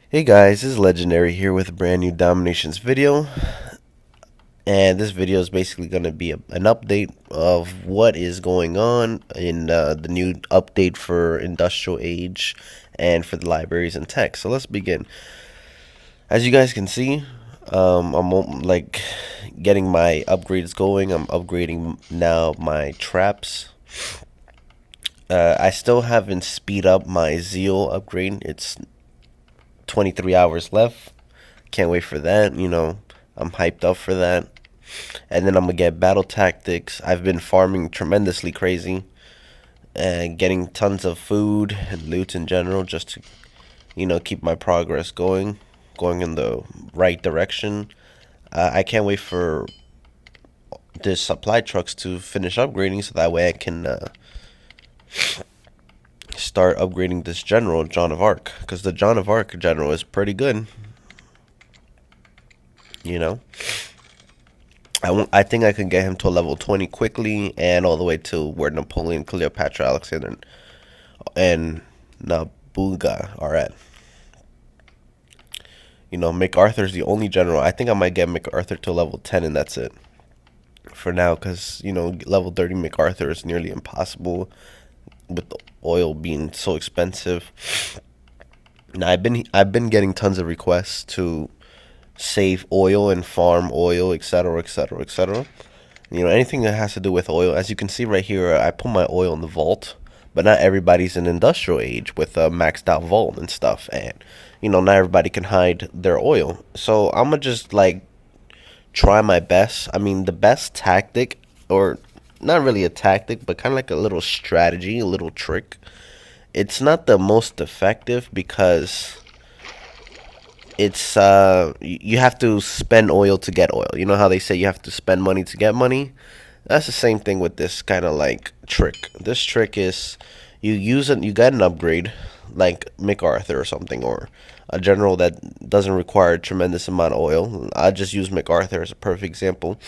Hey guys, this is Legendary here with a brand new Dominations video. And this video is basically going to be an update of what is going on in the new update for Industrial Age and for the libraries and tech. So let's begin. As you guys can see, I'm like getting my upgrades going. I'm upgrading now my traps. I still haven't speed up my Zeal upgrade. It's 23 hours left. Can't wait for that. I'm hyped up for that. And then I'm gonna get battle tactics. I've been farming tremendously crazy and getting tons of food and loot in general just to, keep my progress going in the right direction. I can't wait for the supply trucks to finish upgrading so that way I can start upgrading this general, John of Arc, because the John of Arc general is pretty good, you know. I think I can get him to a level 20 quickly and all the way to where Napoleon, Cleopatra, Alexander, and Nabuga are at. MacArthur's the only general. I think I might get MacArthur to level 10 and that's it for now because, level 30 MacArthur is nearly impossible with the oil being so expensive. Now I've been getting tons of requests to save oil and farm oil, etc., etc., etc. Anything that has to do with oil. As you can see right here, I put my oil in the vault, but not everybody's in industrial age with a maxed out vault and stuff, and not everybody can hide their oil. So I'm gonna just like try my best. I mean, the best tactic, or not really a tactic, but kind of like a little strategy, a little trick. It's not the most effective because it's you have to spend oil to get oil. You know how they say you have to spend money to get money? That's the same thing with this kind of like trick. This trick is you use it, you get an upgrade like MacArthur or something, or a general that doesn't require a tremendous amount of oil. I just use MacArthur as a perfect example.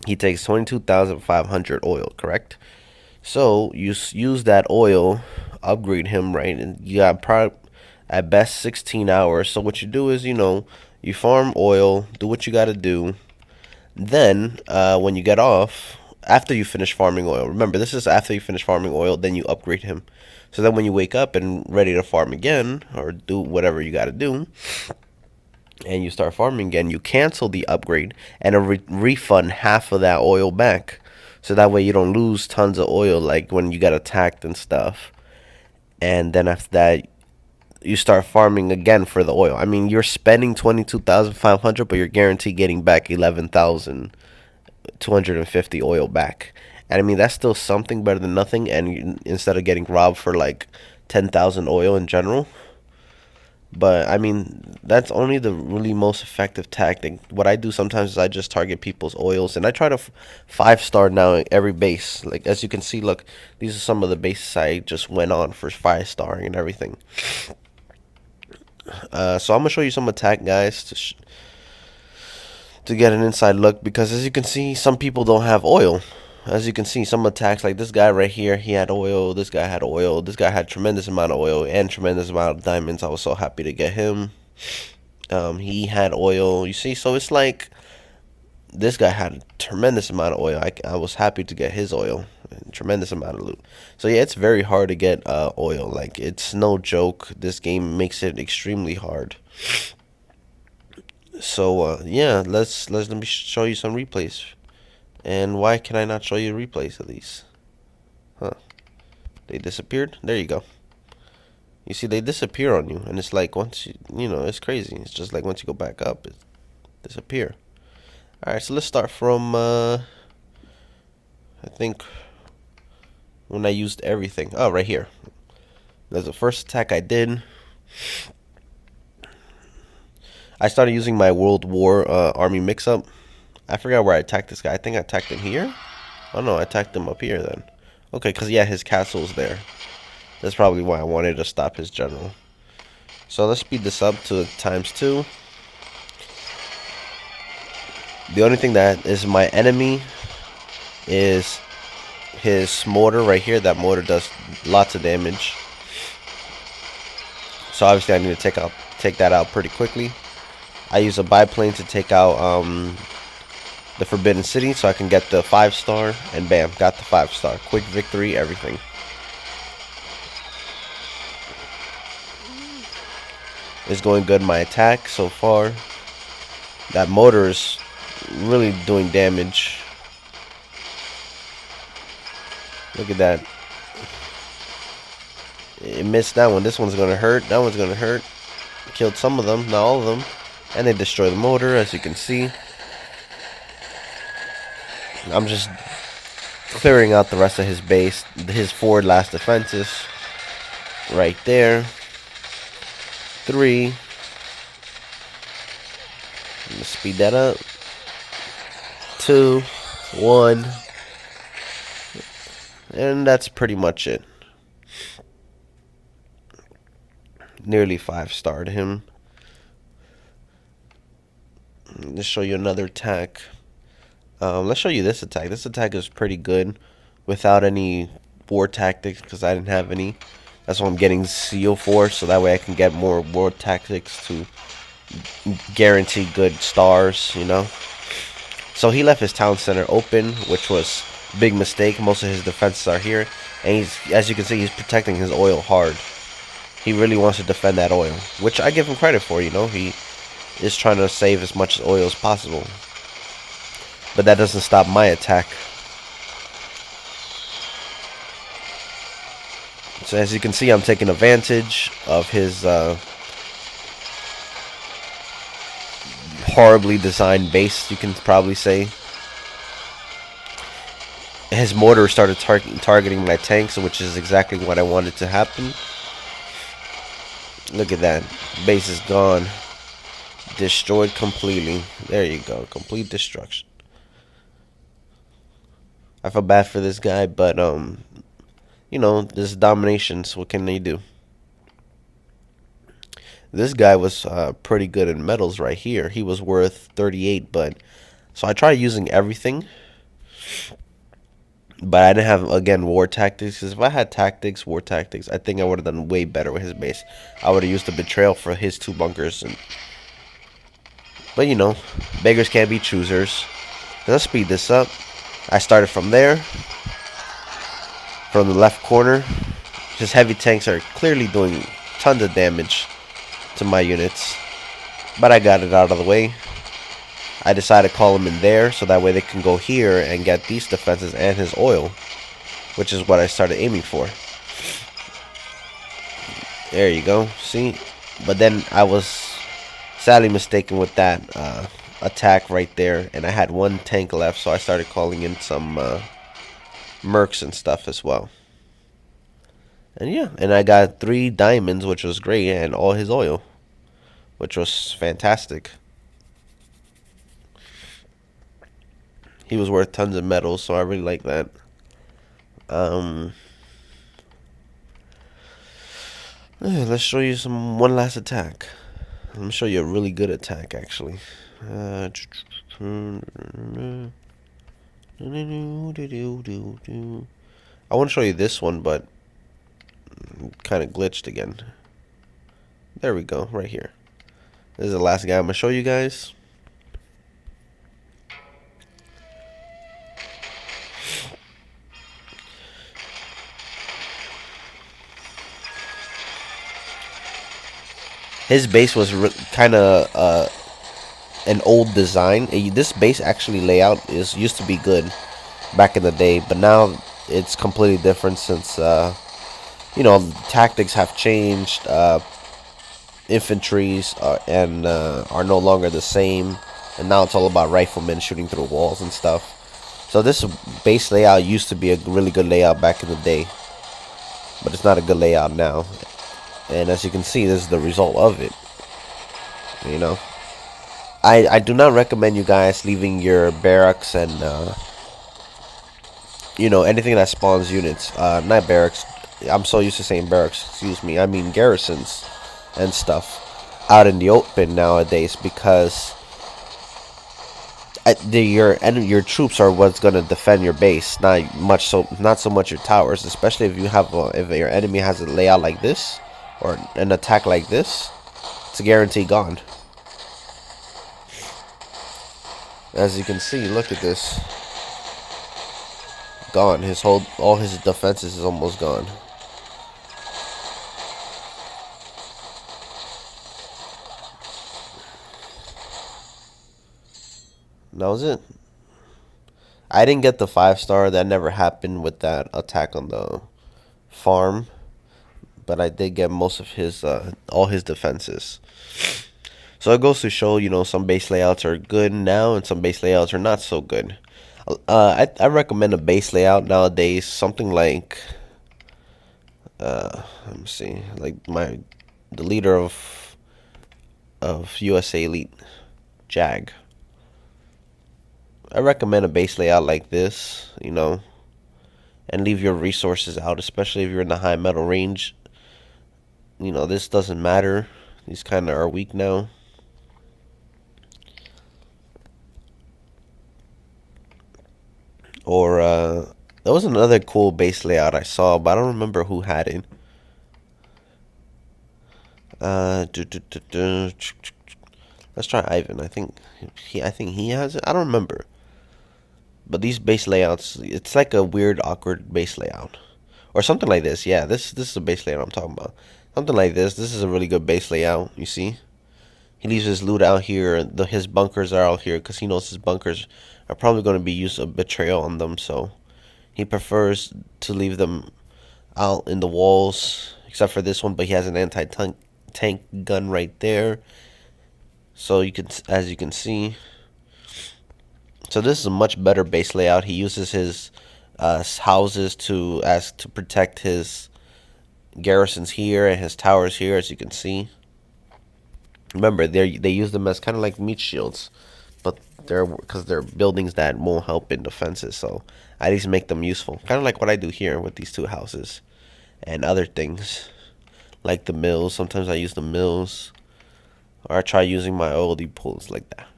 He takes 22,500 oil, correct? So you use that oil, upgrade him, right? And you got probably at best 16 hours. So what you do is, you farm oil, do what you got to do. Then when you get off, after you finish farming oil, remember this is after you finish farming oil, then you upgrade him. So then when you wake up and ready to farm again or do whatever you got to do, and you start farming again, you cancel the upgrade and refund half of that oil back. So that way you don't lose tons of oil like when you get attacked and stuff. And then after that, you start farming again for the oil. I mean, you're spending 22,500, but you're guaranteed getting back 11,250 oil back. And I mean, that's still something better than nothing. And instead of getting robbed for like 10,000 oil in general. But I mean, that's only the really most effective tactic. What I do sometimes is I just target people's oils, and I try to 5-star now every base. Like as you can see, look, these are some of the bases I just went on for 5-starring and everything. So I'm gonna show you some attack guys to get an inside look, because as you can see, some people don't have oil. As you can see, some attacks like this guy right here, he had oil. This guy had oil. This guy had tremendous amount of oil and tremendous amount of diamonds. I was so happy to get him. He had oil. You see, so it's like this guy had a tremendous amount of oil. I was happy to get his oil. Tremendous amount of loot. So yeah, it's very hard to get oil. Like it's no joke. This game makes it extremely hard. So yeah, let me show you some replays. And why can I not show you replays of these? Huh? They disappeared. There you go. You see, they disappear on you, and it's like once it's crazy. It's just like once you go back up, it disappear. All right, so let's start from I think when I used everything. Oh, right here. That's the first attack I did. I started using my World War army mix-up. I forgot where I attacked this guy. I think I attacked him here. Oh no, I attacked him up here then. Okay, because yeah, his castle's there. That's probably why I wanted to stop his general. So let's speed this up to ×2. The only thing that is my enemy is his mortar right here. That mortar does lots of damage. So obviously I need to take that out pretty quickly. I use a biplane to take out the Forbidden City so I can get the 5-star, and bam, got the 5-star. Quick victory, everything. It's going good, my attack so far. That motor is really doing damage. Look at that. It missed that one. This one's gonna hurt. That one's gonna hurt. Killed some of them, not all of them. And they destroy the motor, as you can see. I'm just clearing out the rest of his base. His forward last defenses. Right there. 3. I'm gonna speed that up. 2, 1. And that's pretty much it. Nearly 5-starred him. Let's show you another attack. Let's show you this attack. This attack is pretty good without any war tactics because I didn't have any. That's what I'm getting Seal for, so that way I can get more war tactics to guarantee good stars, you know. So he left his town center open, which was a big mistake. Most of his defenses are here, and he's, as you can see, he's protecting his oil hard. He really wants to defend that oil, which I give him credit for, you know. He is trying to save as much oil as possible. But that doesn't stop my attack. So as you can see, I'm taking advantage of his horribly designed base, you can probably say. His mortar started targeting my tanks, which is exactly what I wanted to happen. Look at that. Base is gone. Destroyed completely. There you go. Complete destruction. I feel bad for this guy, but you know, this is dominations. What can they do? This guy was pretty good in metals right here. He was worth 38, but so I tried using everything, but I didn't have, again, war tactics. Because if I had tactics, war tactics, I think I would have done way better with his base. I would have used the betrayal for his 2 bunkers, but you know, beggars can't be choosers. Let's speed this up. I started from there, from the left corner. His heavy tanks are clearly doing tons of damage to my units, but I got it out of the way. I decided to call him in there so that way they can go here and get these defenses and his oil, which is what I started aiming for. There you go. See? But then I was sadly mistaken with that attack right there, and I had 1 tank left, so I started calling in some mercs and stuff as well. And yeah, and I got 3 diamonds, which was great, and all his oil, which was fantastic. He was worth tons of metals, so I really like that. Let's show you one last attack. Let me show you a really good attack, actually. I want to show you this one, but kind of glitched again. There we go, right here. This is the last guy I'm gonna show you guys. His base was kind of an old design. This base actually layout used to be good back in the day, but now it's completely different since you know, tactics have changed. Infantries and are no longer the same, and now it's all about riflemen shooting through walls and stuff. So this base layout used to be a really good layout back in the day, but it's not a good layout now. And as you can see, this is the result of it. You know, I do not recommend you guys leaving your barracks and you know, anything that spawns units. Not barracks. I'm so used to saying barracks. Excuse me. I mean garrisons and stuff out in the open nowadays, because your troops are what's gonna defend your base. Not so much your towers. Especially if you have if your enemy has a layout like this, or an attack like this, it's a guarantee gone. As you can see, look at this. Gone. All his defenses is almost gone. And that was it. I didn't get the 5-star. That never happened with that attack on the farm. But I did get most of his, all his defenses. So it goes to show, some base layouts are good now and some base layouts are not so good. I recommend a base layout nowadays, something like, let me see, like the leader of USA Elite, Jag. I recommend a base layout like this, and leave your resources out, especially if you're in the high metal range. This doesn't matter. These kind of are weak now. Or, there was another cool base layout I saw, but I don't remember who had it. Let's try Ivan. I think he has it. I don't remember. But these base layouts, it's like a weird, awkward base layout. Or something like this. Yeah, this is a base layout I'm talking about. Something like this. This is a really good base layout, you see? He leaves his loot out here. His bunkers are out here because he knows his bunkers are probably going to be used a betrayal on them. So he prefers to leave them out in the walls, except for this one. But he has an anti-tank gun right there. So as you can see. So this is a much better base layout. He uses his houses to protect his garrisons here and his towers here, as you can see. Remember, they use them as kind of like meat shields, but because they're buildings that won't help in defenses. So I at least make them useful, kind of like what I do here with these two houses and other things like the mills. Sometimes I use the mills, or I try using my oil depots like that.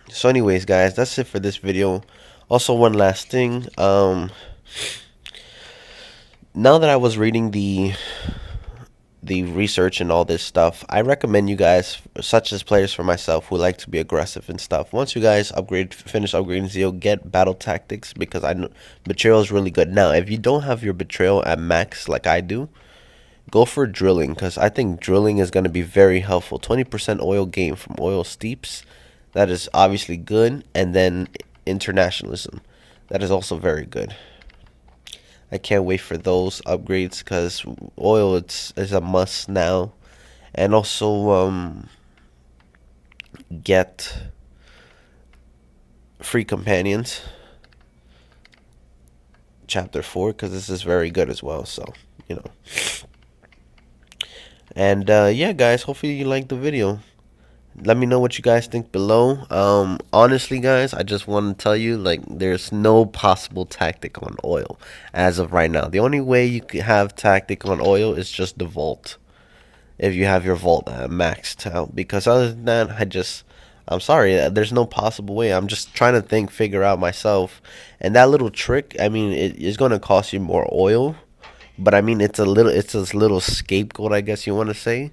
So anyways, guys, that's it for this video. Also, one last thing. Now that I was reading the research and all this stuff, I recommend you guys, such as players for myself who like to be aggressive and stuff, once you guys finish upgrading Zeo, get battle tactics, because I know betrayal is really good. Now, if you don't have your betrayal at max like I do, go for drilling, because I think drilling is going to be very helpful. 20% oil gain from oil steeps, that is obviously good. And then internationalism, that is also very good. I can't wait for those upgrades because oil is a must now. And also get free companions chapter 4, because this is very good as well. So and yeah, guys, hopefully you liked the video. Let me know what you guys think below. Honestly, guys, I just want to tell you, like, there's no possible tactic on oil as of right now. The only way you can have tactic on oil is just the vault, if you have your vault maxed out. Because other than that, I'm sorry, there's no possible way. I'm just trying to figure out myself. And that little trick, I mean, it is going to cost you more oil, but I mean, it's a little scapegoat, I guess you want to say.